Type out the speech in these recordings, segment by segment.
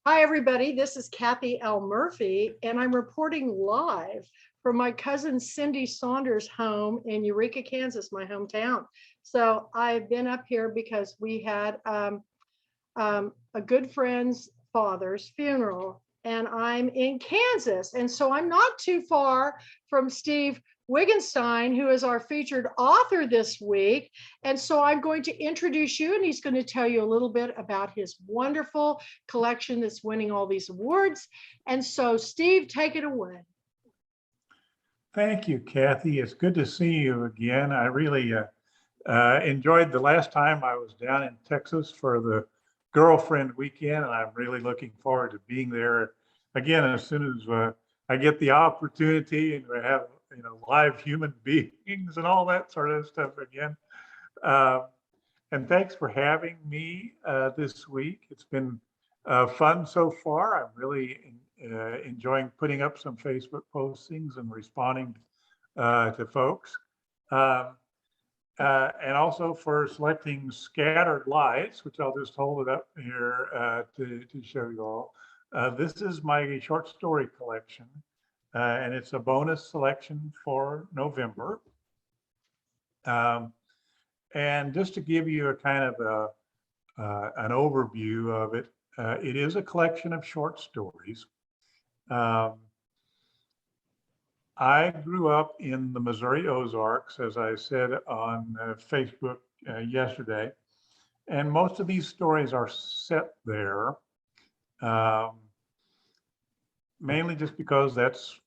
Hi, everybody. This is Kathy L. Murphy, and I'm reporting live from my cousin Cindy Saunders' home in Eureka, Kansas, my hometown. So I've been up here because we had a good friend's father's funeral, and I'm in Kansas. And so I'm not too far from Steve Wiegenstein, who is our featured author this week. And so I'm going to introduce you, and he's going to tell you a little bit about his wonderful collection that's winning all these awards. And so, Steve, take it away. Thank you, Kathy. It's good to see you again. I really enjoyed the last time I was down in Texas for the girlfriend weekend, and I'm really looking forward to being there again as soon as I get the opportunity and we have live human beings and all that sort of stuff again. Uh, and thanks for having me this week. It's been fun so far. I'm really enjoying putting up some Facebook postings and responding to folks. Um, and also for selecting Scattered Lights, which I'll just hold it up here to show you all. This is my short story collection, and it's a bonus selection for November. And just to give you a kind of an overview of it, it is a collection of short stories. I grew up in the Missouri Ozarks, as I said on Facebook yesterday, and most of these stories are set there, mainly just because that's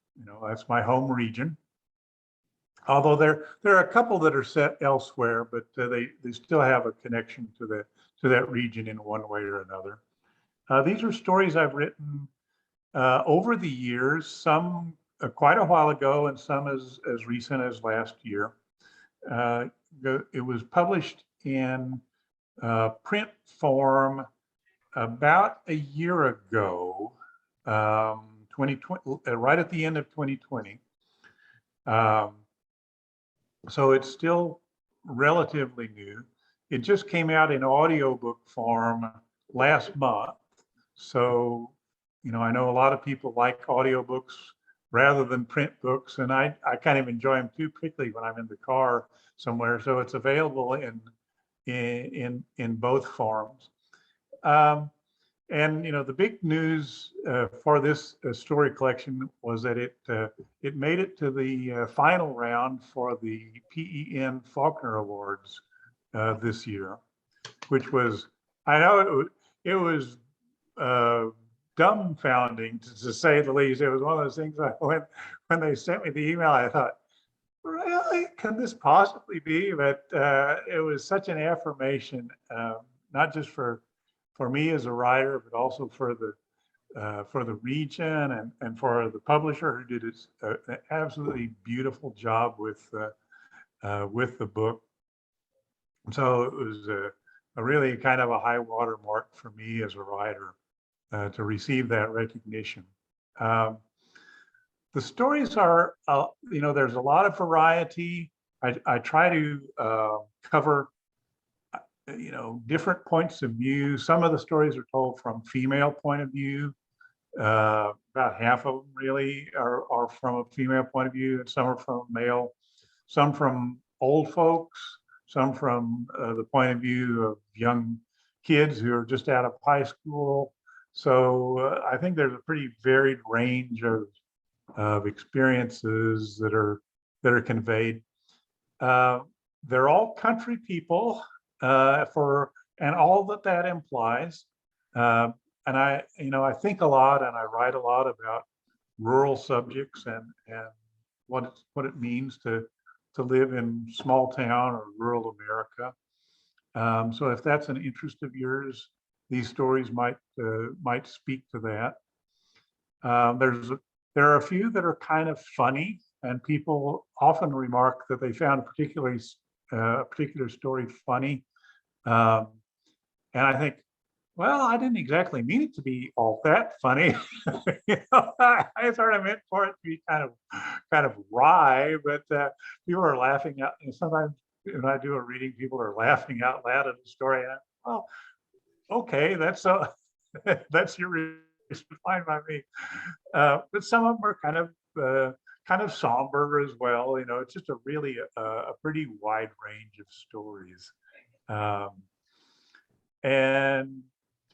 my home region. Although there are a couple that are set elsewhere, but they still have a connection to that region in one way or another. These are stories I've written over the years, some quite a while ago and some as recent as last year. It was published in print form about a year ago, 2020, right at the end of 2020. So it's still relatively new. It just came out in audiobook form last month. So, I know a lot of people like audiobooks rather than print books, and I kind of enjoy them too, particularly when I'm in the car somewhere. So it's available in both forms. And the big news for this story collection was that it made it to the final round for the PEN Faulkner Awards this year, which was, I know it was dumbfounding to say the least. It was one of those things when they sent me the email, I thought, really, can this possibly be? But it was such an affirmation, not just for me as a writer, but also for the region and for the publisher who did an absolutely beautiful job with the book. So it was a really kind of a high water mark for me as a writer to receive that recognition. The stories are, there's a lot of variety. I try to cover different points of view. Some of the stories are told from female point of view. About half of them really are from a female point of view, and some are from male. Some from old folks, some from the point of view of young kids who are just out of high school. So I think there's a pretty varied range of experiences that are conveyed. They're all country people. And all that implies. And I think a lot and I write a lot about rural subjects and what it means to live in small town or rural America. So if that's an interest of yours, these stories might speak to that. There are a few that are kind of funny, and people often remark that they found a particular story funny. And I think, well, I didn't exactly mean it to be all that funny. I sort of meant for it to be kind of wry, but people are laughing out. And sometimes when I do a reading, people are laughing out loud at the story. And well, okay, that's your It's fine by me. But some of them are kind of somber as well. You know, it's just a really a pretty wide range of stories. Um, and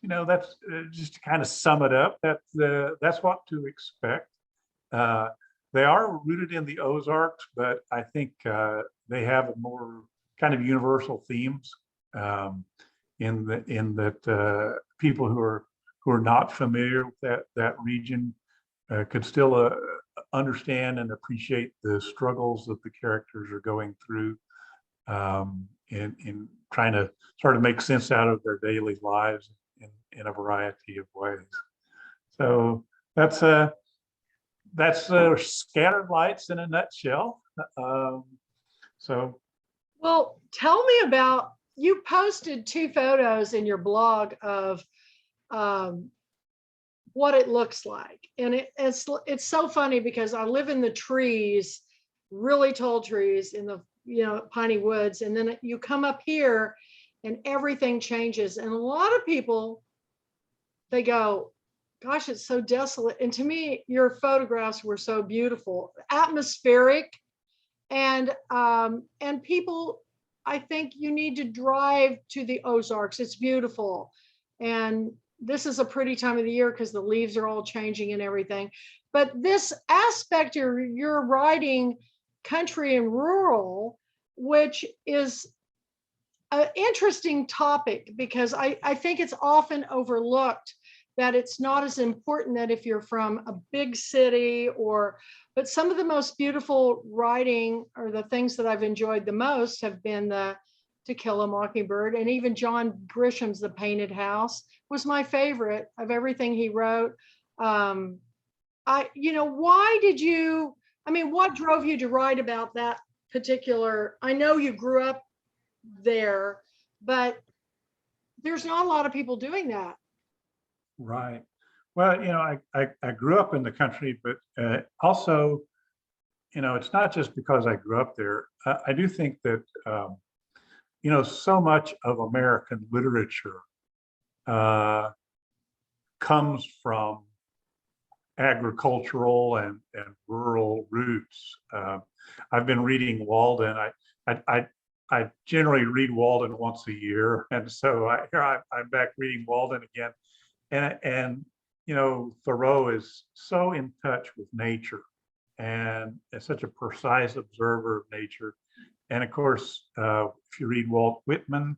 you know, that's just to kind of sum it up. That's what to expect. Uh, they are rooted in the Ozarks, but I think they have a more kind of universal themes um, in that people who are not familiar with that region could still understand and appreciate the struggles that the characters are going through in trying to sort of make sense out of their daily lives in a variety of ways. So that's Scattered Lights in a nutshell. So Well, tell me about, you posted 2 photos in your blog of um, what it looks like. And it's so funny because I live in the trees, really tall trees in the, piney woods. And then you come up here and everything changes. And a lot of people, they go, gosh, it's so desolate. And to me, your photographs were so beautiful, atmospheric, and people, I think you need to drive to the Ozarks. It's beautiful. And this is a pretty time of the year because the leaves are all changing and everything. But this aspect, you're writing country and rural, which is an interesting topic because I think it's often overlooked that it's not as important that if you're from a big city but some of the most beautiful writing or the things that I've enjoyed the most have been the To Kill a Mockingbird, and even John Grisham's The Painted House was my favorite of everything he wrote. Why did you, what drove you to write about that particular, I know you grew up there, but there's not a lot of people doing that. right. Well, you know, I grew up in the country, but also, you know, it's not just because I grew up there. I do think that, you know, so much of American literature comes from agricultural and rural roots. I've been reading Walden. I generally read Walden once a year, and so I'm back reading Walden again. And you know, Thoreau is so in touch with nature and is such a precise observer of nature. And of course, if you read Walt Whitman,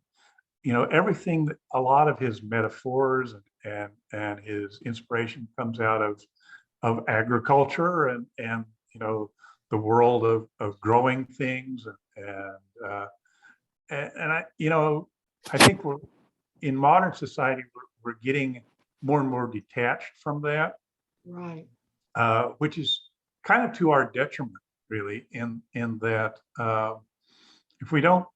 you know, everything, a lot of his metaphors and his inspiration comes out of agriculture and you know, the world of growing things and I, you know, I think we're in modern society, we're getting more and more detached from that, Right. which is kind of to our detriment, really, in that if we don't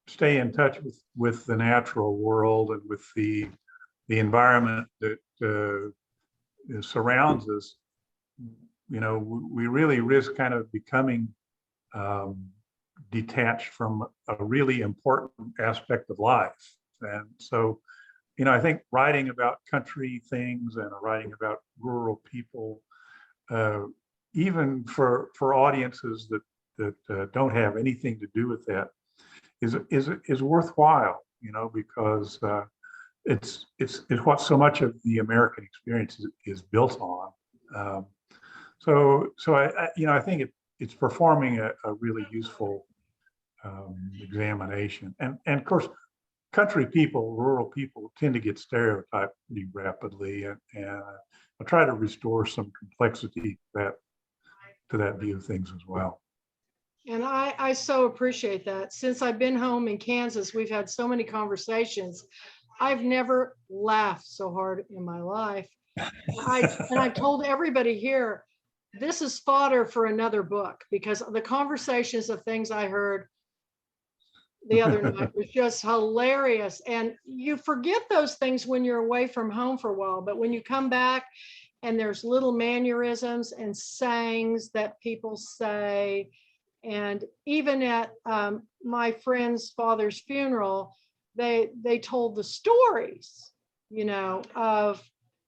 stay in touch with the natural world and with the environment that surrounds us, you know, we really risk kind of becoming detached from a really important aspect of life. And so, you know, I think writing about country things and writing about rural people, even for audiences that don't have anything to do with that, is worthwhile. You know, because it's what so much of the American experience is built on. So I you know, I think it's performing a really useful examination, and of course, country people, rural people tend to get stereotyped pretty rapidly, and I'll try to restore some complexity to that view of things as well. And I so appreciate that. Since I've been home in Kansas, we've had so many conversations. I've never laughed so hard in my life. I've told everybody here, this is fodder for another book, because the conversations of things I heard the other night was just hilarious. And you forget those things when you're away from home for a while, but when you come back and there's little mannerisms and sayings that people say, and even at my friend's father's funeral, they told the stories, you know, of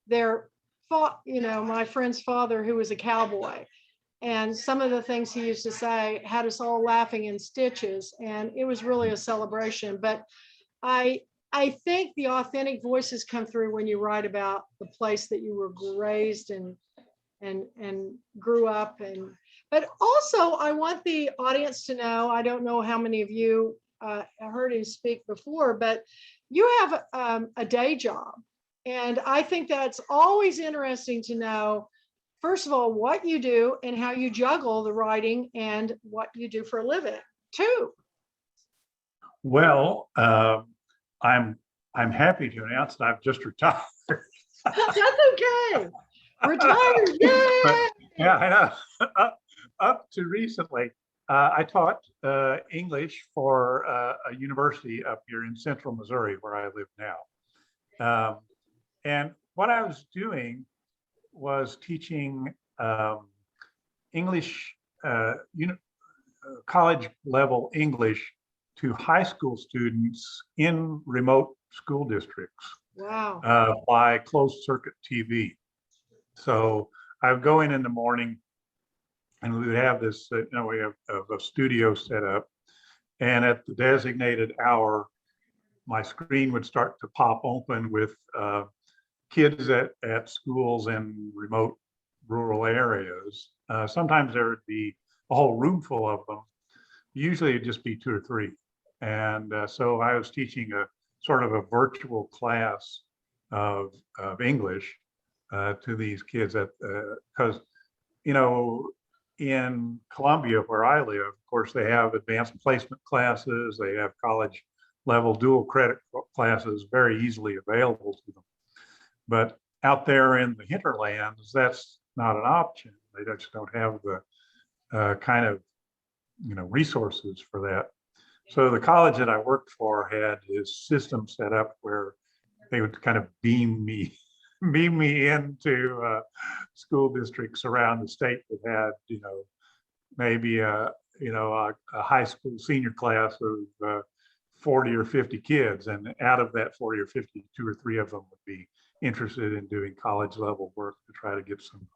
their my friend's father, who was a cowboy. And some of the things he used to say had us all laughing in stitches. And it was really a celebration. But I I think the authentic voices come through when you write about the place that you were raised and grew up. And but also I want the audience to know, I don't know how many of you heard him speak before, but you have a day job. And I think that's always interesting to know, first of all, what you do and how you juggle the writing and what you do for a living too. Well, I'm I'm happy to announce that I've just retired. That's okay. Retired, But yay! yeah, I know. Up to recently, I taught English for a university up here in central Missouri, where I live now. And what I was doing was teaching English, college level English to high school students in remote school districts Wow. by closed circuit TV. So I would go in the morning, and we would have this, we have a studio set up, and at the designated hour, my screen would start to pop open with kids at schools in remote rural areas. Sometimes there would be a whole room full of them. Usually it'd just be two or three. And so I was teaching a sort of a virtual class of English to these kids because, in Columbia, where I live, of course, they have advanced placement classes, they have college level dual credit classes very easily available to them. But out there in the hinterlands, that's not an option. They just don't have the kind of resources for that. So the college that I worked for had this system set up where they would kind of beam me into school districts around the state that had maybe a high school senior class of 40 or 50 kids, and out of that 40 or 50, two or three of them would be interested in doing college level work to try to get some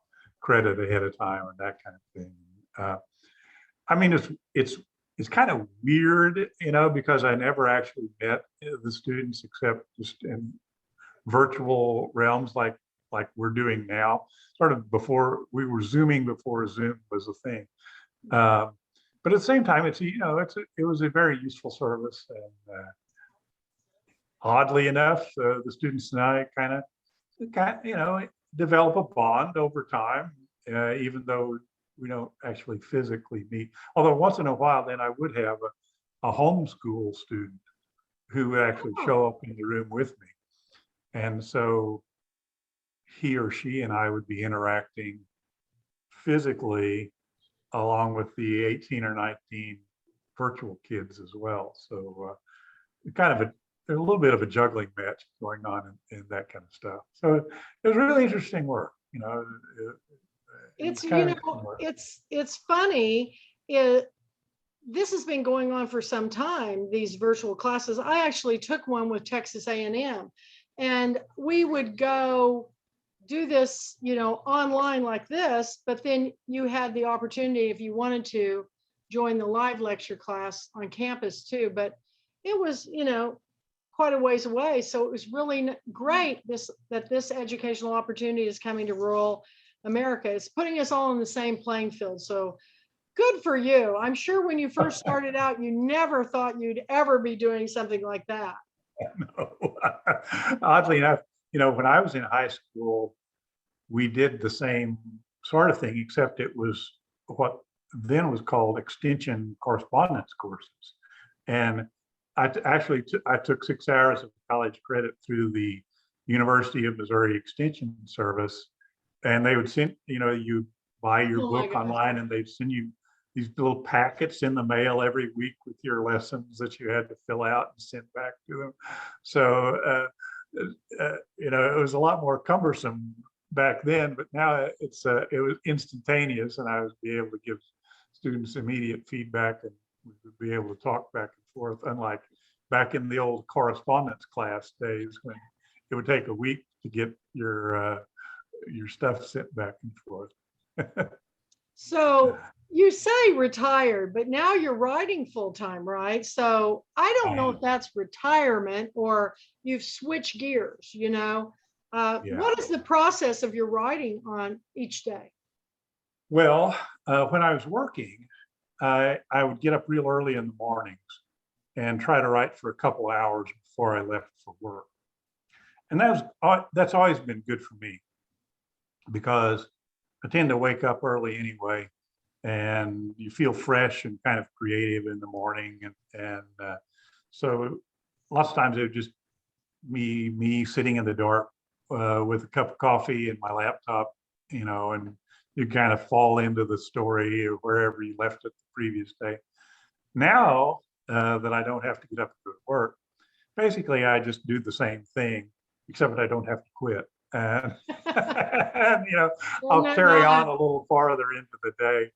credit ahead of time and that kind of thing. I mean, it's kind of weird, because I never actually met the students except just in virtual realms like we're doing now, sort of before we were Zooming before Zoom was a thing. But at the same time, it was a very useful service, and oddly enough, the students and I kind of develop a bond over time, even though we don't actually physically meet. Although once in a while, then I would have a homeschool student who would actually show up in the room with me. And so he or she and I would be interacting physically along with the 18 or 19 virtual kids as well. So kind of there's a little bit of a juggling match going on in that kind of stuff. So it was really interesting work. It's kind of work. it's funny. This has been going on for some time, these virtual classes. I actually took one with Texas A&M, and we would go do this, online like this, but then you had the opportunity, if you wanted to, join the live lecture class on campus too. But it was, quite a ways away. So it was really great that this educational opportunity is coming to rural America. It's putting us all in the same playing field. So good for you. I'm sure when you first started out, you never thought you'd ever be doing something like that. No. Oddly enough, when I was in high school, we did the same sort of thing, except it was what then was called extension correspondence courses. And I took 6 hours of college credit through the University of Missouri Extension Service, and they would send, you buy your book online, and they'd send you these little packets in the mail every week with your lessons that you had to fill out and send back to them. So, it was a lot more cumbersome back then, but now it was instantaneous, and I would be able to give students immediate feedback, and we would be able to talk back and forth, unlike back in the old correspondence class days when it would take a week to get your your stuff sent back and forth. So you say retired, but now you're writing full time, right? So I don't know if that's retirement or you've switched gears, you know? Yeah. What is the process of your writing on each day? Well, when I was working, I would get up real early in the mornings and try to write for a couple hours before I left for work. And that's always been good for me because I tend to wake up early anyway, and you feel fresh and kind of creative in the morning. And so lots of times it would just me sitting in the dark with a cup of coffee and my laptop, and you kind of fall into the story or wherever you left it the previous day. Now that I don't have to get up and go to work, basically I just do the same thing, except that I don't have to quit. And, and I'll carry on a little farther into the day.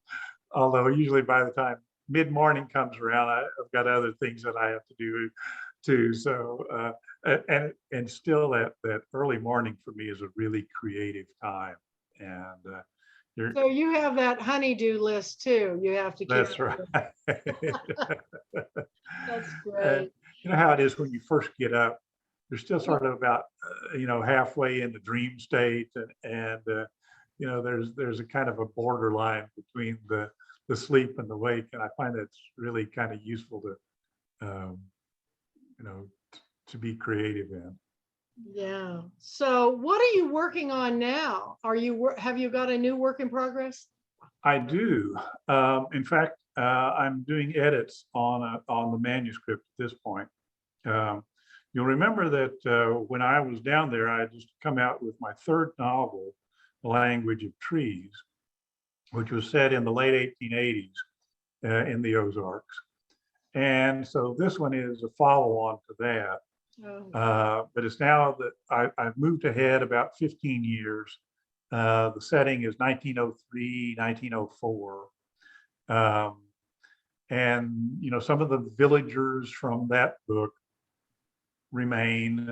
Although usually by the time mid-morning comes around, I've got other things that I have to do too. So and still that early morning for me is a really creative time. And so you have that honeydew list too. You have to keep. That's right. That's great. You know how it is when you first get up, you're still sort of about halfway in the dream state, and there's a kind of a borderline between the sleep and the wake, and I find that's really kind of useful to be creative in. Yeah. So what are you working on now? Have you got a new work in progress? I do. In fact, I'm doing edits on the manuscript at this point. You'll remember that when I was down there, I had just come out with my third novel, The Language of Trees, which was set in the late 1880s in the Ozarks. And so this one is a follow-on to that. Oh. But it's now that I've moved ahead about 15 years. The setting is 1903, 1904. And some of the villagers from that book remain.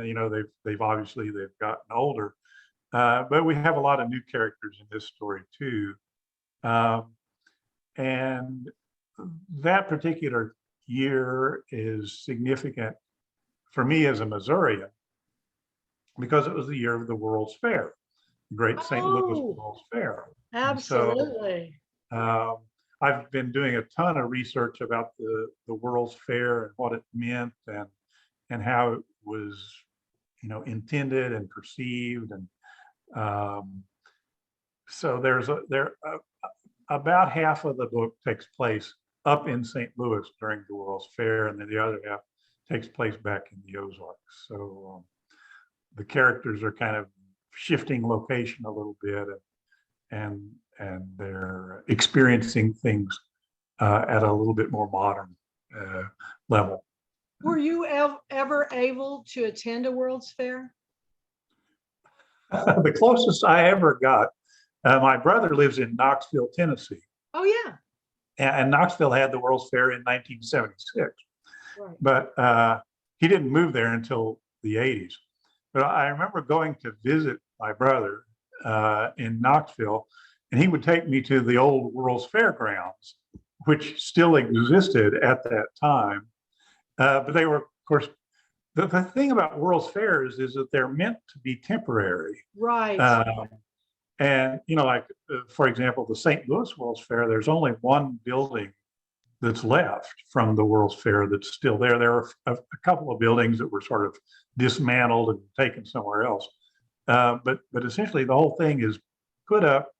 They've obviously gotten older, but we have a lot of new characters in this story too. And that particular year is significant for me as a Missourian because it was the year of the World's Fair, the Great St. Louis World's Fair. Absolutely. So, I've been doing a ton of research about the World's Fair and what it meant and how it was, intended and perceived. And so about half of the book takes place up in St. Louis during the World's Fair, and then the other half takes place back in the Ozarks. So the characters are kind of shifting location a little bit, and they're experiencing things at a little bit more modern level. Were you ever able to attend a World's Fair? The closest I ever got, my brother lives in Knoxville, Tennessee. Oh, yeah. And Knoxville had the World's Fair in 1976. Right. But he didn't move there until the 80s. But I remember going to visit my brother in Knoxville, and he would take me to the old World's Fairgrounds, which still existed at that time. But they were, of course, the thing about World's Fairs is that they're meant to be temporary. Right. And, for example, the St. Louis World's Fair, there's only one building that's left from the World's Fair that's still there. There are a couple of buildings that were sort of dismantled and taken somewhere else. But essentially the whole thing is put up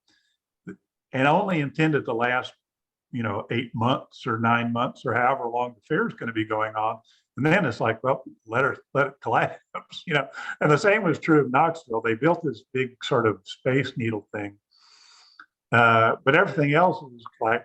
and only intended to last, 8 months or 9 months or however long the fair is going to be going on. And then it's like, well, let it collapse, And the same was true of Knoxville. They built this big sort of Space Needle thing, but everything else was like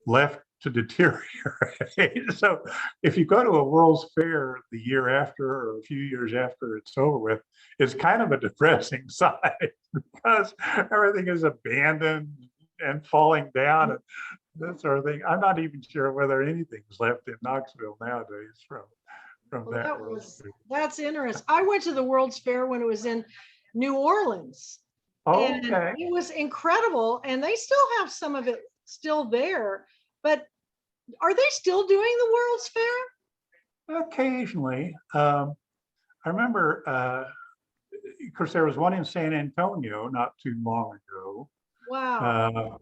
left to deteriorate. So if you go to a World's Fair the year after or a few years after it's over with, it's kind of a depressing sight because everything is abandoned and falling down and that sort of thing. I'm not even sure whether anything's left in Knoxville nowadays from That's interesting. I went to the World's Fair when it was in New Orleans. And Okay. it was incredible. And they still have some of it still there. But are they still doing the World's Fair? Occasionally. I remember, of course, there was one in San Antonio not too long ago. Wow. Uh,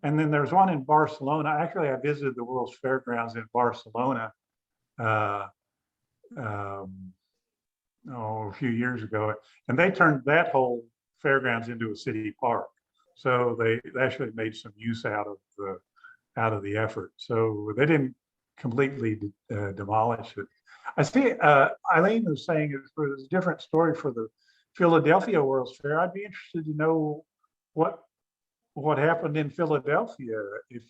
and then there's one in Barcelona. Actually, I visited the World's Fairgrounds in Barcelona uh, um, a few years ago, and they turned that whole fairgrounds into a city park. So they actually made some use out of the effort. So they didn't completely demolish it. I see Eileen was saying it was a different story for the Philadelphia World's Fair. I'd be interested to know what what happened in Philadelphia, if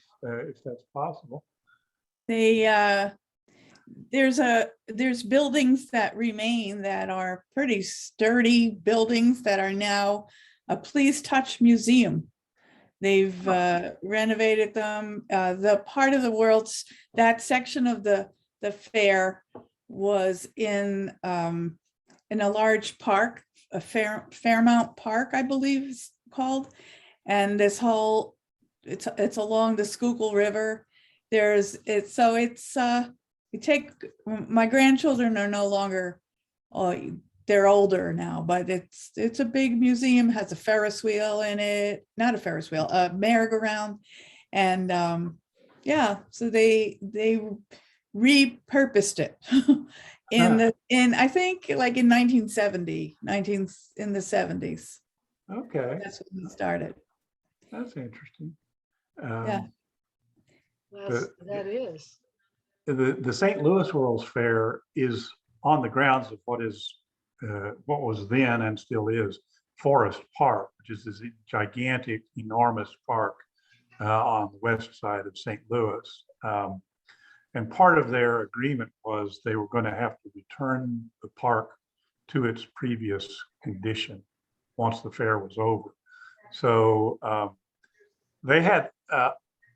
that's possible. They there's buildings that remain that are pretty sturdy buildings that are now a Please Touch museum. They've renovated them. The part of the world's, that section of the fair was in a large park, a Fairmount Park, I believe it's called. And this whole, it's along the Schuylkill River. You take, my grandchildren are no longer, they're older now, but it's a big museum, has a Ferris wheel in it, not a Ferris wheel, a merry-go-round. And yeah, so they repurposed it in I think like in 1970, in the 70s. Okay, That's when it started. that's interesting. Yeah. That is. The St. Louis World's Fair is on the grounds of what was then and still is Forest Park, which is this gigantic, enormous park on the west side of St. Louis. And part of their agreement was they were going to have to return the park to its previous condition once the fair was over. So they had,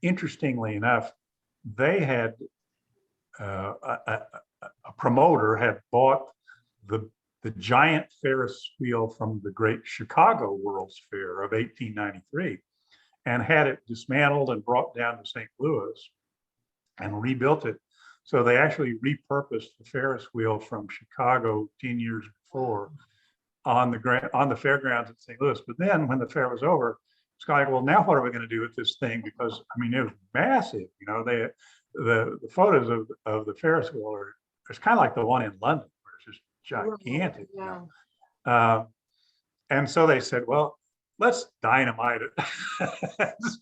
interestingly enough, they had a promoter had bought the giant Ferris wheel from the Great Chicago World's Fair of 1893 and had it dismantled and brought down to St. Louis and rebuilt it. So they actually repurposed the Ferris wheel from Chicago 10 years before on the fairgrounds at St. Louis. But then when the fair was over, it's like, well, now what are we going to do with this thing? Because I mean, it was massive. You know, the photos of the Ferris wheel it's kind of like the one in London, where it's just gigantic. Yeah. You know? And so they said, well, let's dynamite it.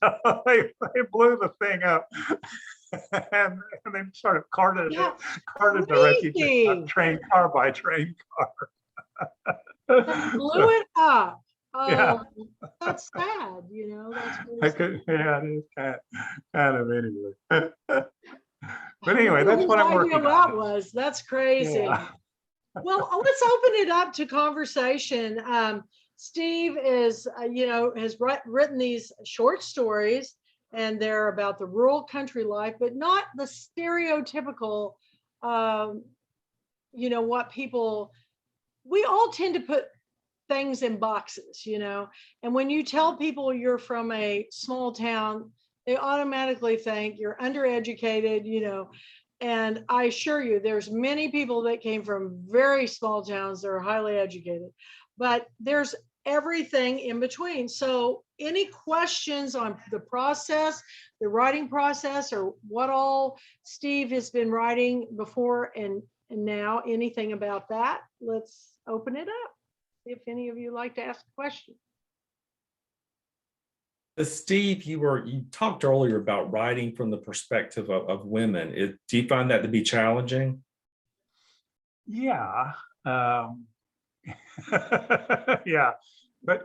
So they blew the thing up and then started carted directly train car by train car. Blew it up. Oh, yeah. That's sad, you know. Yeah, it is kind of anyway. But anyway, that's what I'm working on. That's crazy. Yeah. Well, let's open it up to conversation. Steve is, has written these short stories, and they're about the rural country life, but not the stereotypical, what people, we all tend to put things in boxes, and when you tell people you're from a small town, they automatically think you're undereducated, and I assure you, there's many people that came from very small towns that are highly educated, but there's everything in between. So any questions on the process, the writing process, or what all Steve has been writing before and now, anything about that, let's open it up. See if any of you like to ask a question. Steve, you talked earlier about writing from the perspective of women. Do you find that to be challenging? Yeah. Yeah. But,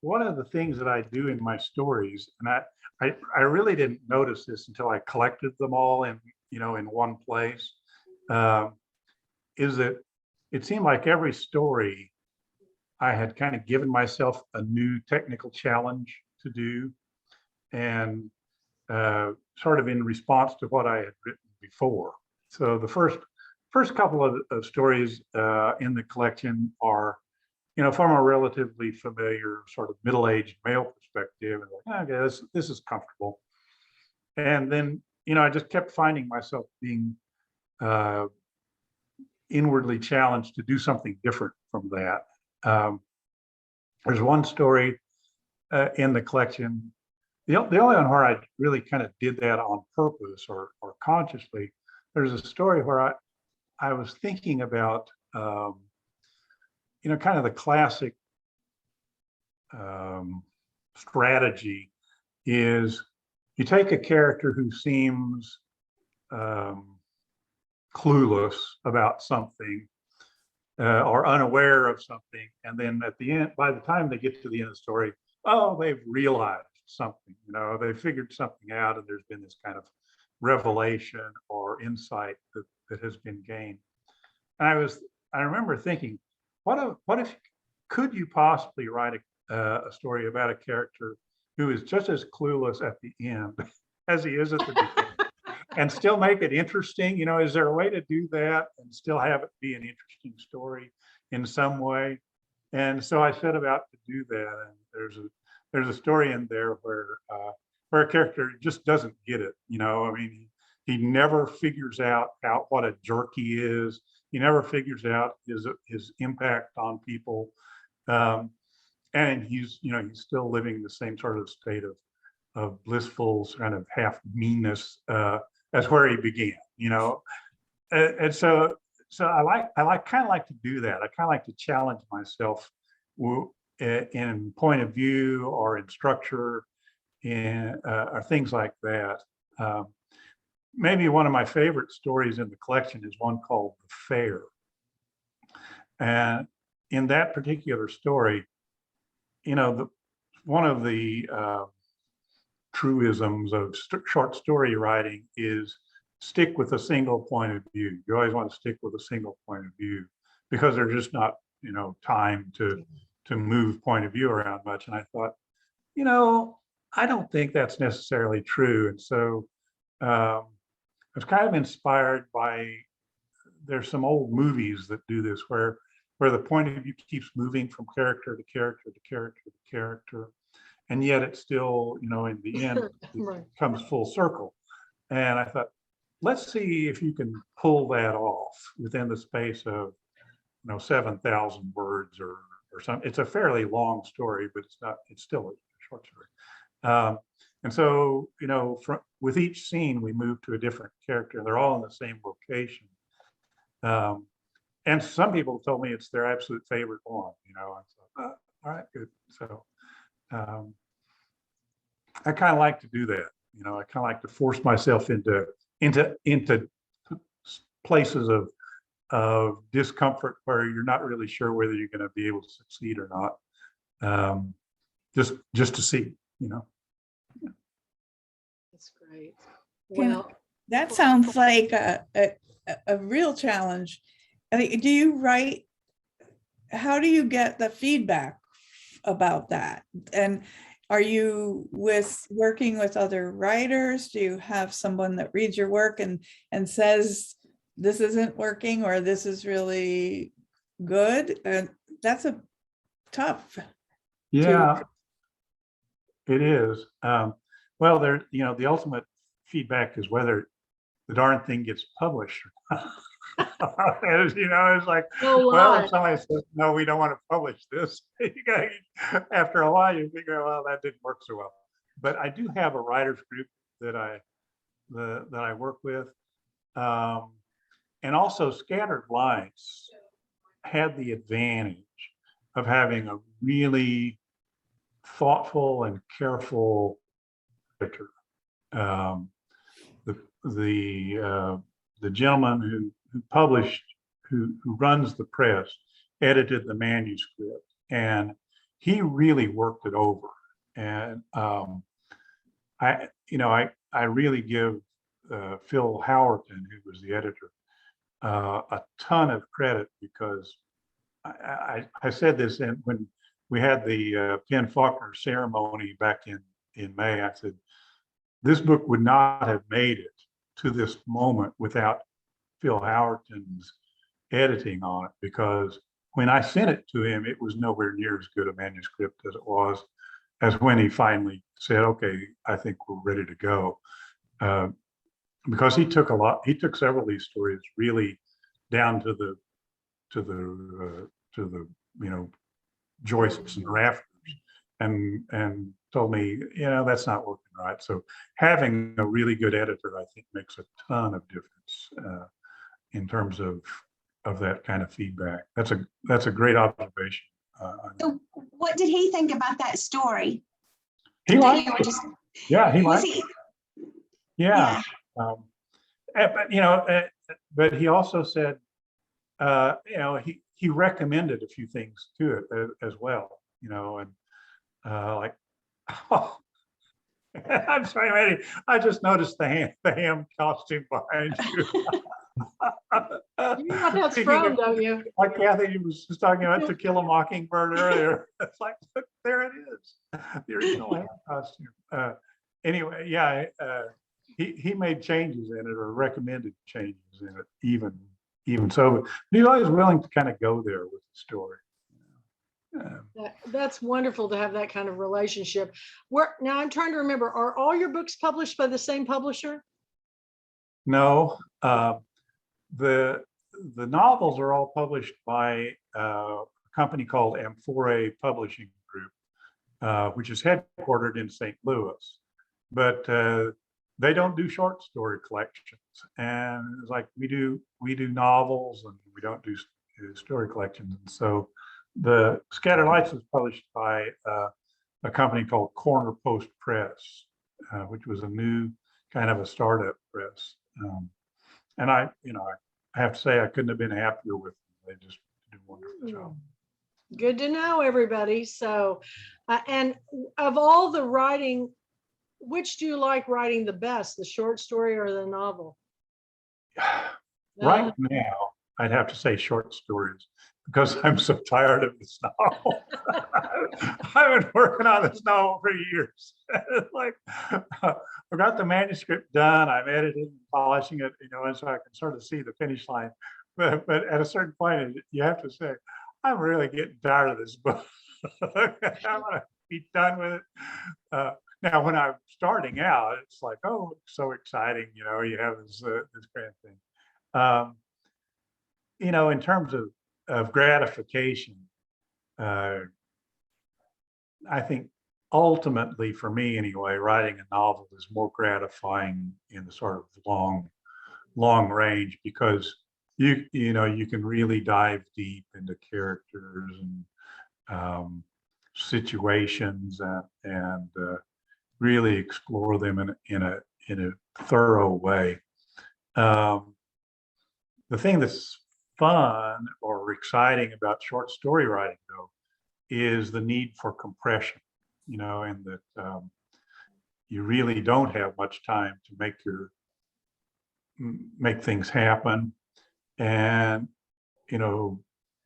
one of the things that I do in my stories, and I really didn't notice this until I collected them all in one place, is that it seemed like every story I had kind of given myself a new technical challenge to do, and sort of in response to what I had written before. So the first couple of stories in the collection are from a relatively familiar sort of middle-aged male perspective, and like, okay, this is comfortable. And then, I just kept finding myself being inwardly challenged to do something different from that. There's one story in the collection, the only one where I really kind of did that on purpose or consciously. There's a story where I was thinking about, kind of the classic strategy is you take a character who seems clueless about something or unaware of something, and then at the end, by the time they get to the end of the story, they've realized something, they figured something out, and there's been this kind of revelation or insight that has been gained. And I remember thinking, what if could you possibly write a story about a character who is just as clueless at the end as he is at the beginning, and still make it interesting? Is there a way to do that and still have it be an interesting story in some way? And so I set about to do that. And there's a story in there where a character just doesn't get it. He never figures out what a jerk he is. He never figures out his impact on people. And he's still living the same sort of state of blissful kind of half meanness as where he began, and so I kind of like to do that. I kind of like to challenge myself in point of view or in structure, or things like that. Maybe one of my favorite stories in the collection is one called The Fair. And in that particular story, one of the truisms of short story writing is stick with a single point of view. You always want to stick with a single point of view because there's just not, time to move point of view around much. And I thought, I don't think that's necessarily true. And so I was kind of inspired by, there's some old movies that do this where the point of view keeps moving from character to character to character to character. And yet it's still, in the end, Right. it comes full circle. And I thought, let's see if you can pull that off within the space of, 7,000 words or something. It's a fairly long story, but it's still a short story. And so, with each scene, we move to a different character, and they're all in the same location. And some people told me it's their absolute favorite one, I thought, all right, good. So I kind of like to do that. I kind of like to force myself into places of discomfort where you're not really sure whether you're going to be able to succeed or not. Just to see, That's great. Can- Well, That sounds like a real challenge. I mean, do you write, how do you get the feedback about that? And are you working with other writers? Do you have someone that reads your work and says, this isn't working, or this is really good? And that's a tough. Yeah, it is. Well, the ultimate feedback is whether the darn thing gets published or not. It's like, no well, lie. if somebody says, no, we don't want to publish this, after a while you figure, well, that didn't work so well. But I do have a writers group that I work with. And also Scattered Lights had the advantage of having a really thoughtful and careful editor. The gentleman who published, who runs the press, edited the manuscript, and he really worked it over. And I really give Phil Howerton, who was the editor, a ton of credit, because I said this when we had the Penn Faulkner ceremony back in May. I said, this book would not have made it to this moment without Phil Howerton's editing on it, because when I sent it to him, it was nowhere near as good a manuscript as it was as when he finally said, okay, I think we're ready to go. Because he took several of these stories really down to the joists and rafters, and told me, that's not working right. So having a really good editor, I think, makes a ton of difference in terms of that kind of feedback. That's a great observation. So what did he think about that story? He liked it. Yeah, he Was liked he? it. Yeah. But he also said, he recommended a few things to it as well, and like, oh, I'm sorry, Randy, I just noticed the ham costume behind you. You know what that's Speaking from, of- don't you? Like Kathy was just talking about To Kill a Mockingbird earlier. It's like, look, there it is, the original ham costume. Anyway, yeah, he made changes in it, or recommended changes in it, even so. But he's always willing to kind of go there with the story. That's wonderful to have that kind of relationship. Now I'm trying to remember, are all your books published by the same publisher? No, the novels are all published by a company called Amphore Publishing Group, which is headquartered in St. Louis, but they don't do short story collections. And it's like we do novels, and we don't do story collections. And so the Scattered Lights was published by a company called Corner Post Press, which was a new kind of a startup press. And I have to say, I couldn't have been happier with them. They just did a wonderful job. Good to know, everybody. So, and of all the writing, which do you like writing the best, the short story or the novel? Right now, I'd have to say short stories, because I'm so tired of this novel. I've been working on this novel for years. Like, I got the manuscript done. I'm editing and polishing it, and so I can sort of see the finish line. But at a certain point, you have to say, I'm really getting tired of this book. I want to be done with it. Now, when I'm starting out, it's like, oh, it's so exciting. You have this grand thing. In terms of gratification, I think ultimately, for me anyway, writing a novel is more gratifying in the sort of long range, because you can really dive deep into characters and situations and really explore them in a thorough way. The thing that's fun or exciting about short story writing, though, is the need for compression, and that you really don't have much time to make things happen. And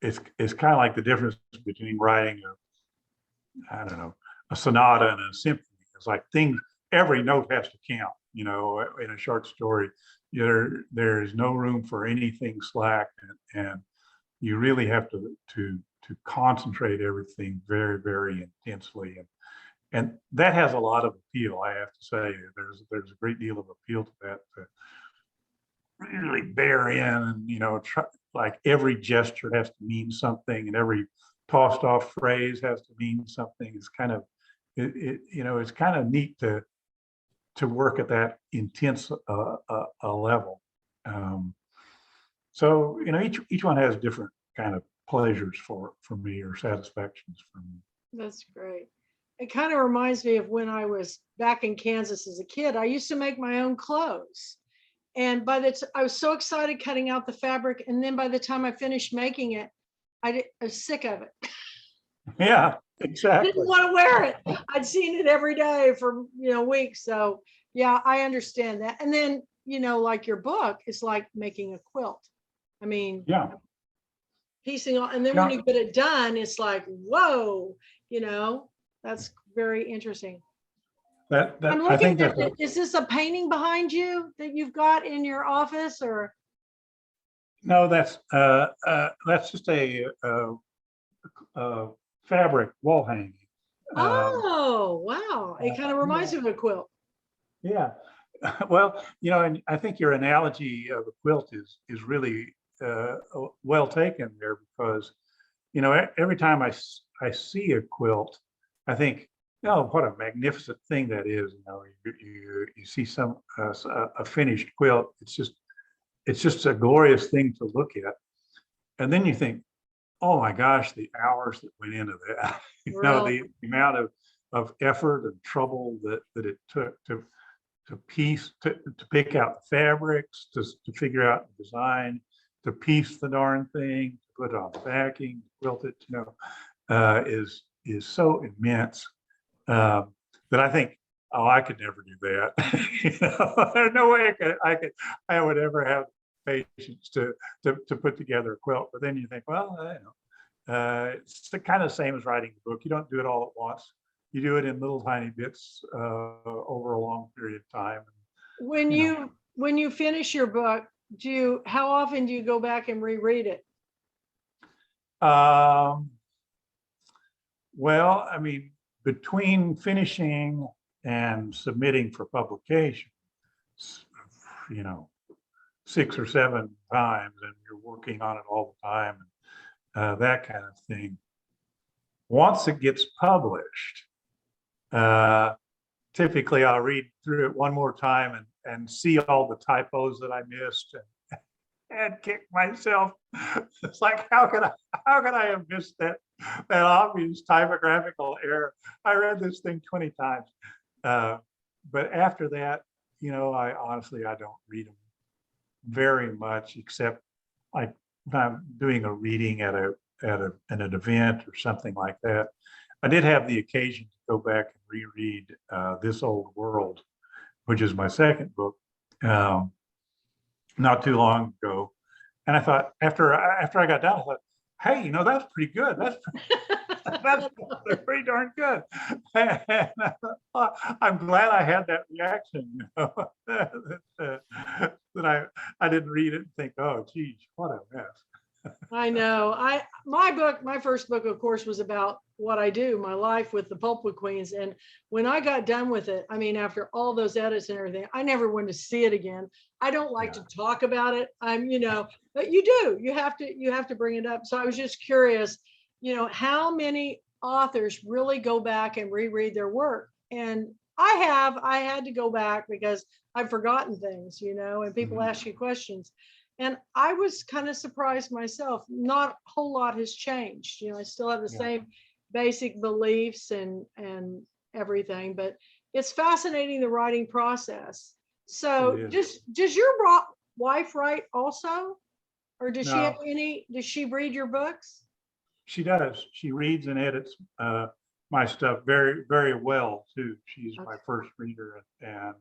it's kind of like the difference between writing a sonata and a symphony. It's like every note has to count. In a short story, there's no room for anything slack, and you really have to concentrate everything very, very intensely, and that has a lot of appeal. I have to say, there's a great deal of appeal to that, to really bear in, and like every gesture has to mean something, and every tossed off phrase has to mean something. It's kind of it's kind of neat to work at that intense a level. So each one has different kind of pleasures for me, or satisfactions for me. That's great. It kind of reminds me of when I was back in Kansas as a kid. I used to make my own clothes, and I was so excited cutting out the fabric, and then by the time I finished making it, I was sick of it. Yeah, I exactly. didn't want to wear it. I'd seen it every day for weeks. So yeah, I understand that. And then like your book is like making a quilt. I mean, Yeah. Piecing on, and then when you get it done, it's like, whoa, that's very interesting. I'm I think is this a painting behind you that you've got in your office, or? No, that's just a fabric wall hanging. Oh, wow. It kind of reminds me yeah. of a quilt. Yeah. Well, and I think your analogy of a quilt is really well taken there, because every time I see a quilt, I think, oh, what a magnificent thing that is. You see a finished quilt. It's just a glorious thing to look at. And then you think, oh my gosh, the hours that went into that, Real. the amount of effort and trouble that it took to pick out the fabrics, to figure out the design, to piece the darn thing, to put it on backing, quilt it, is so immense, that I think, oh, I could never do that. There's no way I would ever have patience to put together a quilt. But then you think, well, it's the kind of same as writing a book. You don't do it all at once. You do it in little tiny bits over a long period of time. When you finish your book, how often do you go back and reread it? Well, I mean, between finishing and submitting for publication, 6 or 7 times, and you're working on it all the time, that kind of thing. Once it gets published, typically I'll read through it one more time and see all the typos that I missed and kick myself. It's like, how could I have missed that obvious typographical error? I read this thing 20 times. But after that, I honestly don't read them very much, except like if I'm doing a reading at an event or something like that. I did have the occasion to go back and reread This Old World, which is my second book, not too long ago. And I thought, after I got done, I thought, hey, that's pretty good. That's pretty darn good. And I'm glad I had that reaction, that I didn't read it and think, oh, geez, what a mess. I know. My first book, of course, was about what I do, my life with the Pulpwood Queens. And when I got done with it, I mean, after all those edits and everything, I never wanted to see it again. I don't like to talk about it. But you have to bring it up. So I was just curious, how many authors really go back and reread their work? And I had to go back because I've forgotten things, and people ask you questions. And I was kind of surprised myself. Not a whole lot has changed. I still have the same basic beliefs and everything, but it's fascinating, the writing process. So does your wife write also? Or does she read your books? She does. She reads and edits my stuff very, very well too. She's my first reader and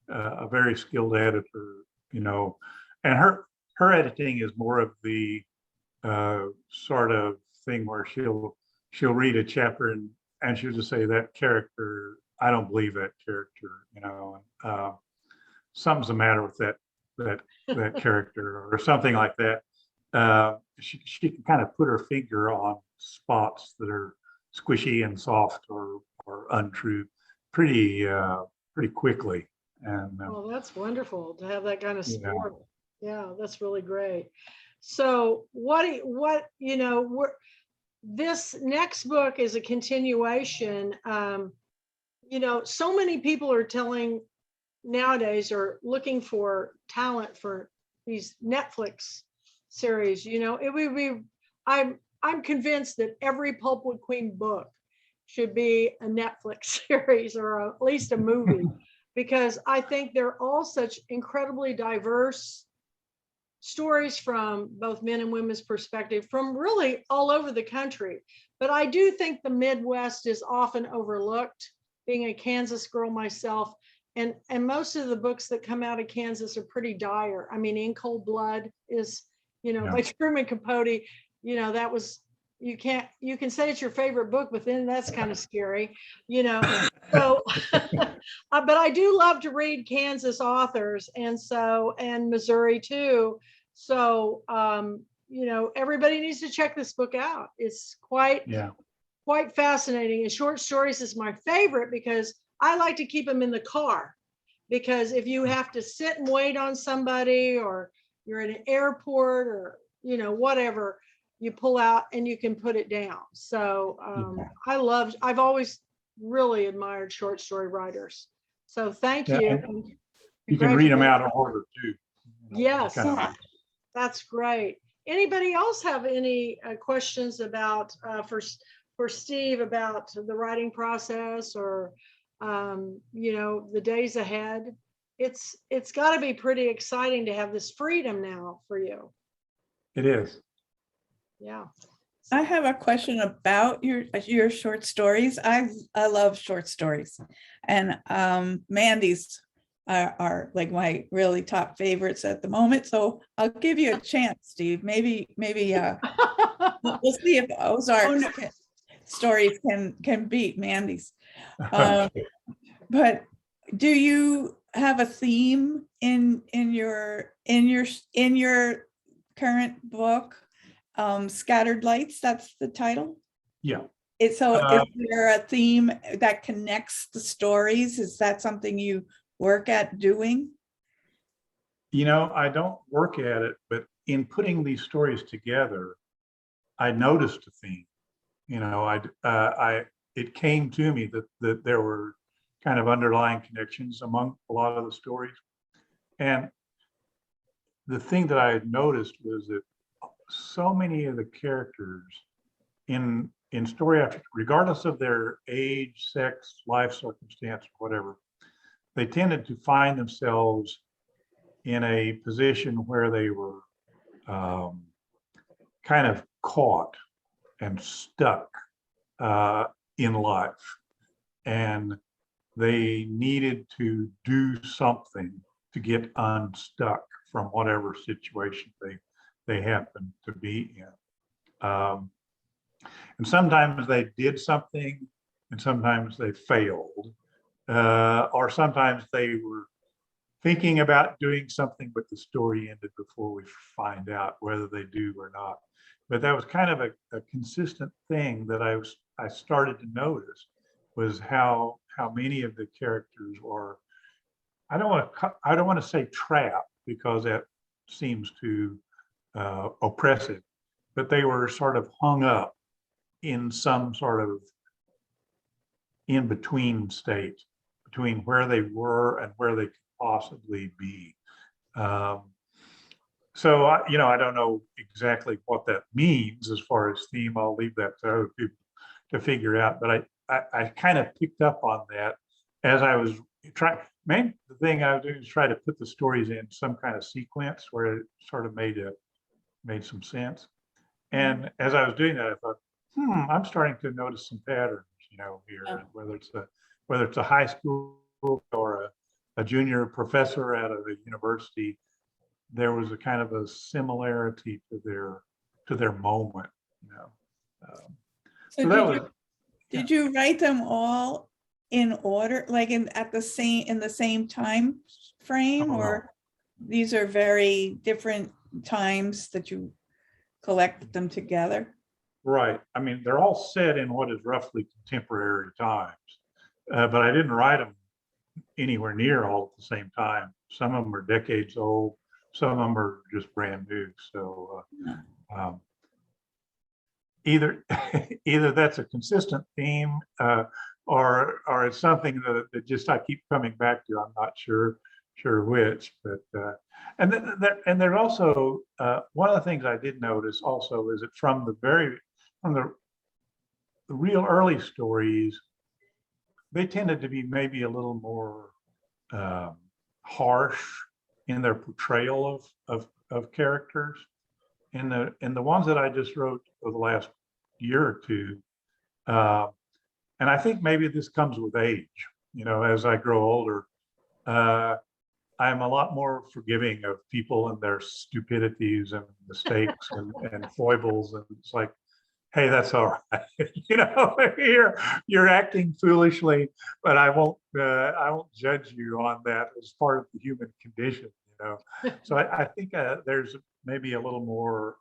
a very skilled editor, and her editing is more of the sort of thing where she'll read a chapter and she'll just say, that character, I don't believe that character, something's the matter with that character or something like that. She can kind of put her finger on spots that are squishy and soft or untrue pretty quickly. And well, that's wonderful to have that kind of support. Yeah, that's really great. So this next book is a continuation. So many people are telling nowadays are looking for talent for these Netflix series. It would be, I'm convinced that every Pulpwood Queen book should be a Netflix series or at least a movie, because I think they're all such incredibly diverse stories from both men and women's perspective, from really all over the country. But I do think the Midwest is often overlooked, being a Kansas girl myself. And most of the books that come out of Kansas are pretty dire. I mean, In Cold Blood is, by Truman Capote, that was, you can say it's your favorite book, but then that's kind of scary, so, but I do love to read Kansas authors and Missouri too. So, everybody needs to check this book out. It's quite fascinating. And short stories is my favorite because I like to keep them in the car. Because if you have to sit and wait on somebody, or you're at an airport, or whatever, you pull out and you can put it down. So I've always really admired short story writers. So thank you. And you can read them out of order too. Yes, Yeah. that's great. Anybody else have any questions about for Steve about the writing process, or the days ahead? It's got to be pretty exciting to have this freedom now for you. It is. Yeah. I have a question about your short stories. I love short stories, and Mandy's are like my really top favorites at the moment. So I'll give you a chance, Steve. Maybe we'll see if Ozark's stories can beat Mandy's. But do you have a theme in your current book? Scattered Lights, that's the title. Yeah. Is there a theme that connects the stories? Is that something you work at doing? I don't work at it, but in putting these stories together, I noticed a theme. It came to me that there were kind of underlying connections among a lot of the stories. And the thing that I had noticed was that so many of the characters in story after, regardless of their age, sex, life circumstance, whatever, they tended to find themselves in a position where they were kind of caught and stuck in life, and they needed to do something to get unstuck from whatever situation they happened to be in. And sometimes they did something, and sometimes they failed, or sometimes they were thinking about doing something, but the story ended before we find out whether they do or not. But that was kind of a consistent thing that I started to notice, was how many of the characters are, I don't want to say trapped, because that seems too oppressive, but they were sort of hung up in some sort of in between state between where they were and where they could possibly be. So I don't know exactly what that means as far as theme. I'll leave that to other people to figure out. But I kind of picked up on that as I was trying. The thing I was doing is try to put the stories in some kind of sequence where it sort of made some sense. And as I was doing that, I thought, I'm starting to notice some patterns, here, whether it's a high school or a junior professor at a university. There was a kind of a similarity to their moment, So did you write them all in order, like in the same time frame, or these are very different times that you collected them together? Right. I mean, they're all set in what is roughly contemporary times, but I didn't write them anywhere near all at the same time. Some of them are decades old. Some of them are just brand new. So either that's a consistent theme, or it's something that just I keep coming back to. I'm not sure which, but and there's also one of the things I did notice also is that from the real early stories, they tended to be maybe a little more harsh in their portrayal of characters. In the ones that I just wrote for the last year or two, and I think maybe this comes with age. As I grow older, I'm a lot more forgiving of people and their stupidities and mistakes and foibles, and it's like, hey, that's all right. You're acting foolishly, but I won't judge you on that as part of the human condition. So I think there's maybe a little more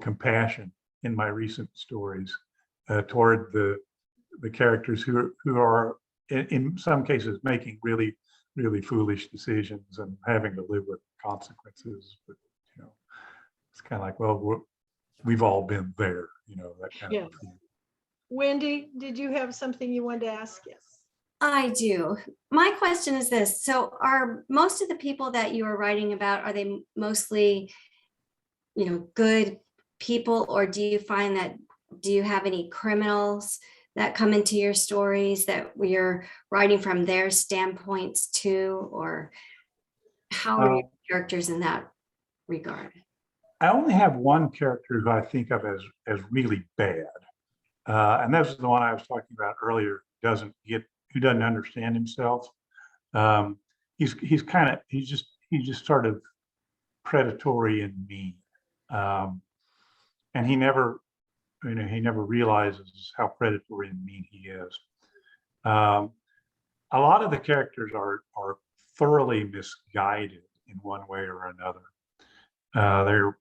compassion in my recent stories toward the characters who are in some cases making really foolish decisions and having to live with consequences. But it's kind of like, well, we've all been there, that kind Yeah. of thing. Wendy, did you have something you wanted to ask? Yes. I do. My question is this. So are most of the people that you are writing about, are they mostly, good people, or do you find that, do you have any criminals that come into your stories that you're writing from their standpoints too, or how are your characters in that regard? I only have one character who I think of as really bad. And this is the one I was talking about earlier, who doesn't understand himself. He's just sort of predatory and mean. And he never realizes how predatory and mean he is. A lot of the characters are thoroughly misguided in one way or another. They're,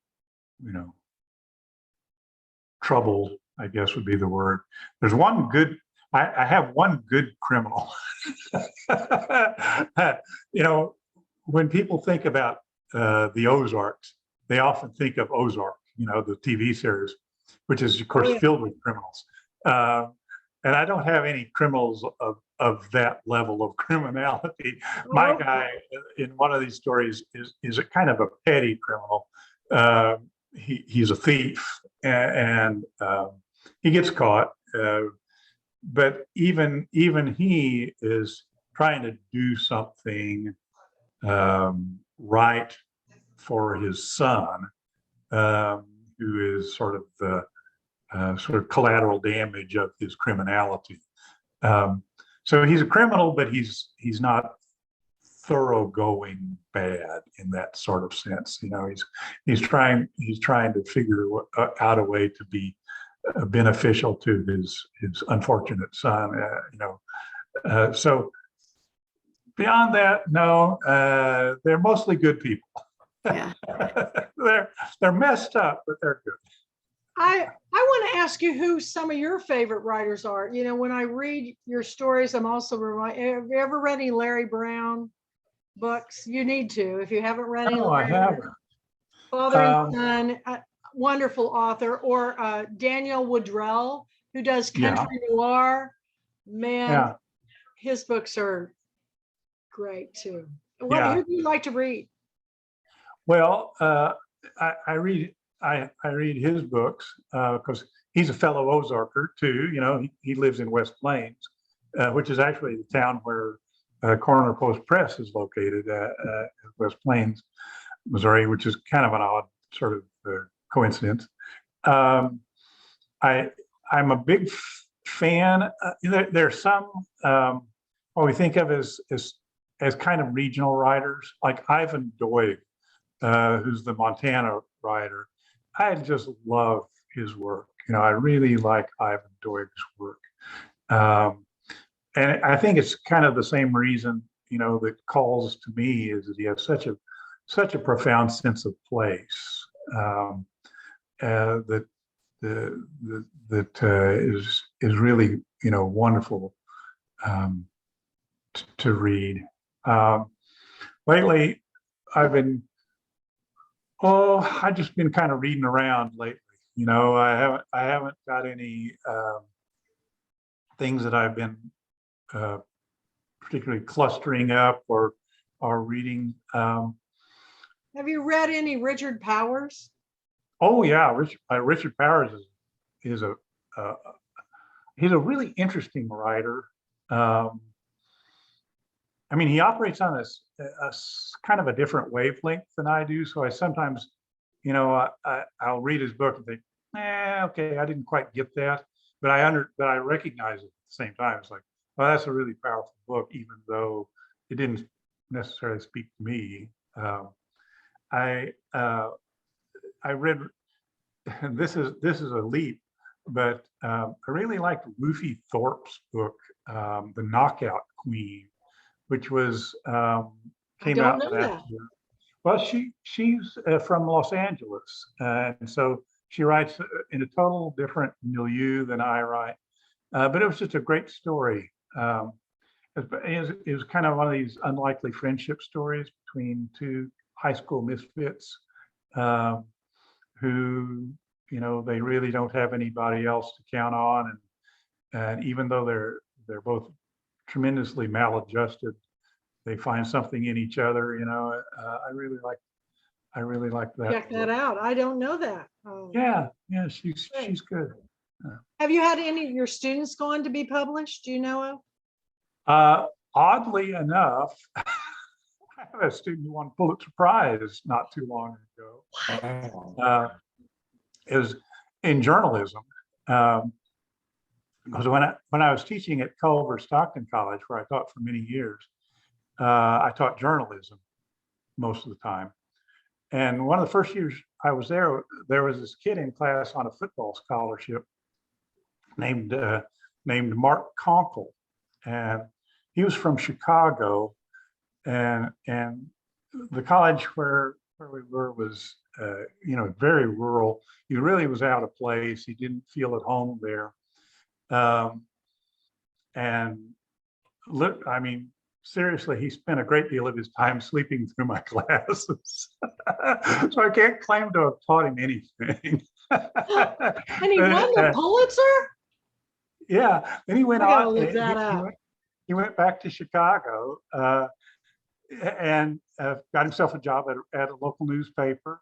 troubled, I guess would be the word. There's one good, I have one good criminal. When people think about the Ozarks, they often think of Ozark, the TV series, which is of course filled with criminals. And I don't have any criminals of that level of criminality. My guy in one of these stories is a kind of a petty criminal. He's a thief, and he gets caught. But even he is trying to do something right for his son, who is sort of the collateral damage of his criminality. So he's a criminal, but he's not thoroughgoing bad in that sort of sense. He's trying to figure out a way to be beneficial to his unfortunate son. So beyond that, no, they're mostly good people. Yeah. They're messed up, but they're good. I want to ask you who some of your favorite writers are. When I read your stories, I'm also reminded, have you ever read any Larry Brown books? You need to, if you haven't read any. No, I haven't. Father and Son, wonderful author, or Daniel Woodrell, who does country noir. Man, his books are great too. Who do you like to read? Well, I read his books because he's a fellow Ozarker too. He lives in West Plains, which is actually the town where Corner Post Press is located, West Plains, Missouri, which is kind of an odd sort of coincidence. I'm a big fan. There's some what we think of as kind of regional writers, like Ivan Doig, who's the Montana writer. I just love his work. I really like Ivan Doig's work. And I think it's kind of the same reason, that calls to me is that he has such a profound sense of place that is really, wonderful to read. Lately, I've just been kind of reading around lately. I haven't got any things that I've been particularly clustering up or reading. Have you read any Richard Powers? Oh yeah, Richard Powers is he's a really interesting writer. He operates on a kind of a different wavelength than I do. So I sometimes, I'll read his book and think, okay, I didn't quite get that, but I recognize it at the same time. It's like, well, that's a really powerful book, even though it didn't necessarily speak to me. I read, and this is a leap, but I really liked Lucy Thorpe's book, The Knockout Queen, which was I came don't out know last that. year. Well, she's from Los Angeles, and so she writes in a total different milieu than I write. But it was just a great story. It was kind of one of these unlikely friendship stories between two high school misfits who, they really don't have anybody else to count on, and even though they're both tremendously maladjusted, they find something in each other. I really like that. Check that out. I don't know that. Yeah, she's Great. good. Have you had any of your students go on to be published? Do you know of? Oddly enough, I have a student who won Pulitzer Prize not too long ago. Wow. It was in journalism. Because when I was teaching at Culver Stockton College, where I taught for many years, I taught journalism most of the time. And one of the first years I was there was this kid in class on a football scholarship named Mark Conkle, and he was from Chicago, and the college where we were was very rural. He really was out of place. He didn't feel at home there, and look, I mean, seriously, he spent a great deal of his time sleeping through my classes. So I can't claim to have taught him anything. And he won the Pulitzer? Yeah, then he went I gotta on. look that up. He went back to Chicago and got himself a job at a local newspaper.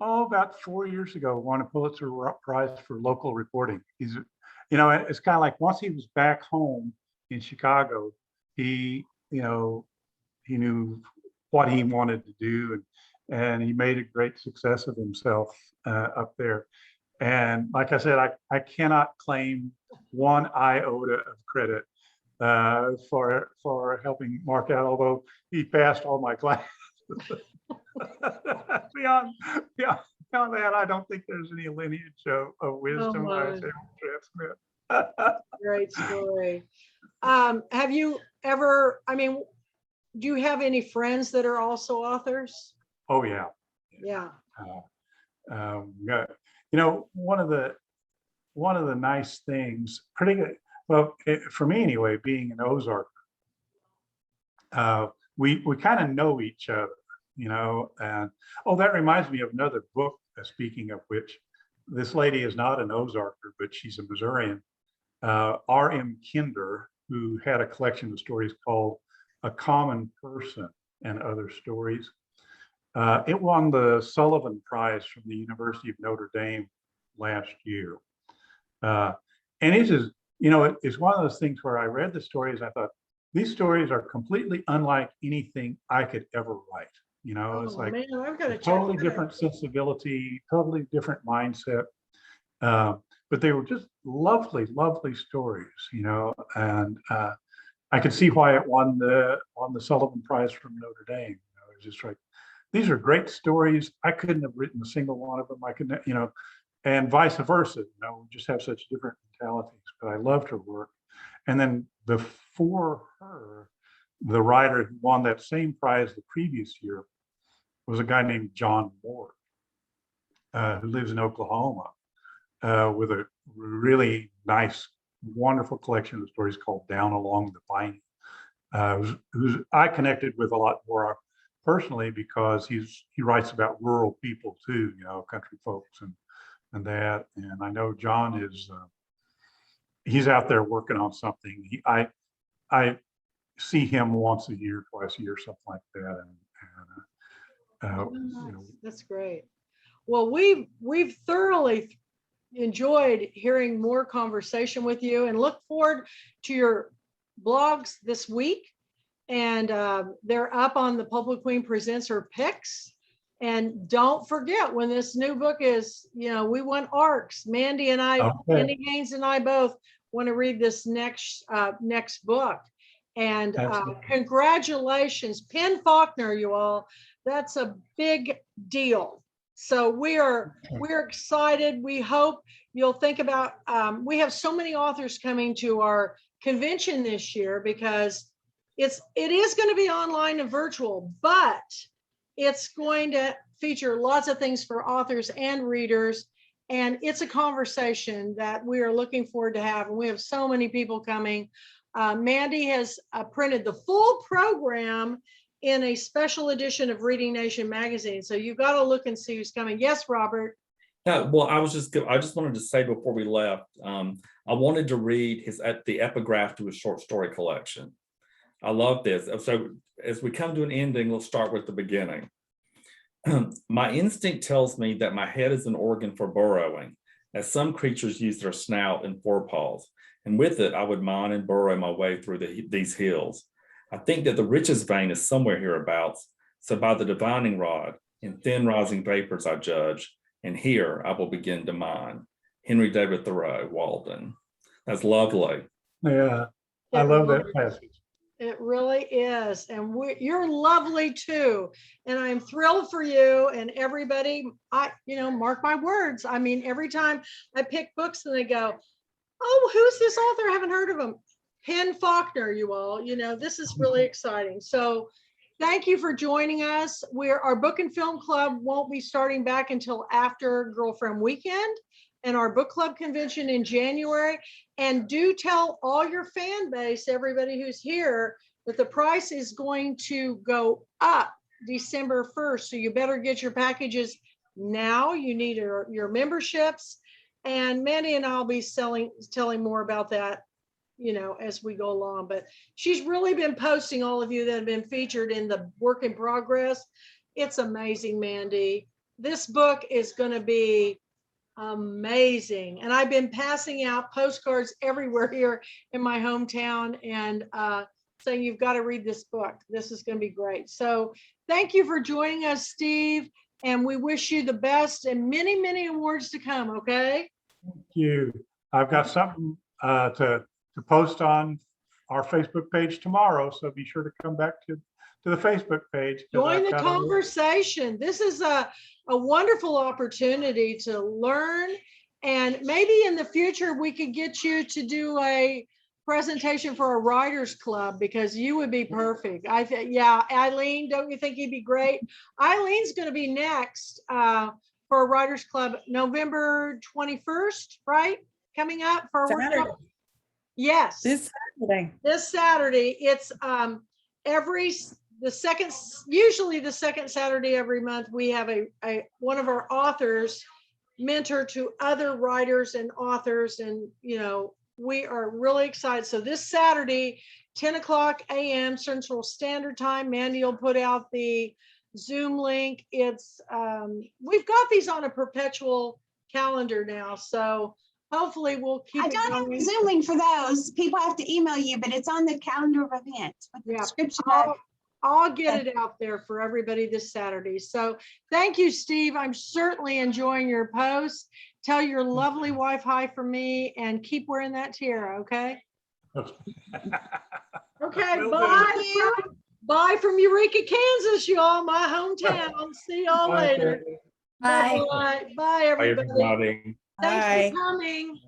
About 4 years ago, won a Pulitzer Prize for local reporting. It's kind of like once he was back home in Chicago, he knew what he wanted to do, and he made a great success of himself up there. And like I said, I cannot claim one iota of credit for helping Mark out, although he passed all my classes. Beyond that, I don't think there's any lineage of wisdom I was able to transmit. Great story. Have you ever, do you have any friends that are also authors? Oh yeah. Yeah. One of the nice things, for me anyway, being an Ozark, we kind of know each other, and that reminds me of another book, speaking of which, this lady is not an Ozarker, but she's a Missourian, R.M. Kinder, who had a collection of stories called A Common Person and Other Stories. It won the Sullivan Prize from the University of Notre Dame last year. And it is, it's one of those things where I read the stories, I thought, these stories are completely unlike anything I could ever write. It's like I've got to a totally different sensibility, totally different mindset. But they were just lovely, lovely stories, and I could see why it won the Sullivan Prize from Notre Dame. It was just like, these are great stories. I couldn't have written a single one of them. I couldn't, and vice versa. We just have such different mentalities. But I loved her work. And then before her, the writer who won that same prize the previous year was a guy named John Moore, who lives in Oklahoma, with a really nice, wonderful collection of stories called Down Along the Piney, who's I connected with a lot more personally because he writes about rural people too, country folks and that. And I know John is he's out there working on something. I see him once a year, twice a year, something like that. That's great. Well, we've thoroughly enjoyed hearing more conversation with you, and look forward to your blogs this week. And they're up on the Pulpwood Queen Presents her picks. And don't forget, when this new book is, we want ARCs. Mandy and I, Mandy Gaines and I both want to read this next book. And congratulations, Penn Faulkner, you all. That's a big deal. So we're excited. We hope you'll think about, we have so many authors coming to our convention this year because it is going to be online and virtual, but it's going to feature lots of things for authors and readers. And it's a conversation that we are looking forward to have. And we have so many people coming. Mandy has printed the full program in a special edition of Reading Nation magazine. So you've got to look and see who's coming. Yes, Robert. Well, I just wanted to say before we left, I wanted to read the epigraph to his short story collection. I love this. So as we come to an ending, let's start with the beginning. My instinct tells me that my head is an organ for burrowing, as some creatures use their snout and forepaws, and with it I would mine and burrow my way through these hills. I think that the richest vein is somewhere hereabouts, so by the divining rod, in thin rising vapors I judge, and here I will begin to mine. Henry David Thoreau, Walden. That's lovely. Yeah, I love that passage. It really is. And you're lovely too. And I'm thrilled for you and everybody. Mark my words. I mean, every time I pick books and they go, oh, who's this author? I haven't heard of him. Penn Faulkner, you all, this is really exciting. So thank you for joining us. Our book and film club won't be starting back until after Girlfriend Weekend and our book club convention in January. And do tell all your fan base, everybody who's here, that the price is going to go up December 1st. So you better get your packages now. You need your memberships. And Mandy and I'll be telling more about that, as we go along. But she's really been posting all of you that have been featured in the work in progress. It's amazing, Mandy. This book is going to be amazing. And I've been passing out postcards everywhere here in my hometown and saying, you've got to read this book. This is going to be great. So thank you for joining us, Steve. And we wish you the best and many, many awards to come. Okay. Thank you. I've got something to post on our Facebook page tomorrow. So be sure to come back to the Facebook page. Join the conversation. This is a wonderful opportunity to learn. And maybe in the future, we could get you to do a presentation for a writers club because you would be perfect. Yeah, Eileen, don't you think you'd be great? Eileen's going to be next for a writers club, November 21st, right? Coming up for a workshop. Yes. This Saturday. This Saturday. It's usually the second Saturday every month, we have one of our authors mentor to other writers and authors. And, we are really excited. So this Saturday, 10 o'clock a.m. Central Standard Time, Mandy will put out the Zoom link. It's, we've got these on a perpetual calendar now. So hopefully we'll keep I don't have a Zoom link for those. People have to email you, but it's on the calendar of events with the description of. I'll get it out there for everybody this Saturday. So thank you, Steve. I'm certainly enjoying your post. Tell your lovely wife hi from me and keep wearing that tiara, okay? Okay, bye. Bye from Eureka, Kansas, y'all, my hometown. See y'all later. Bye. Bye, everybody. Bye, everybody. Thanks for coming.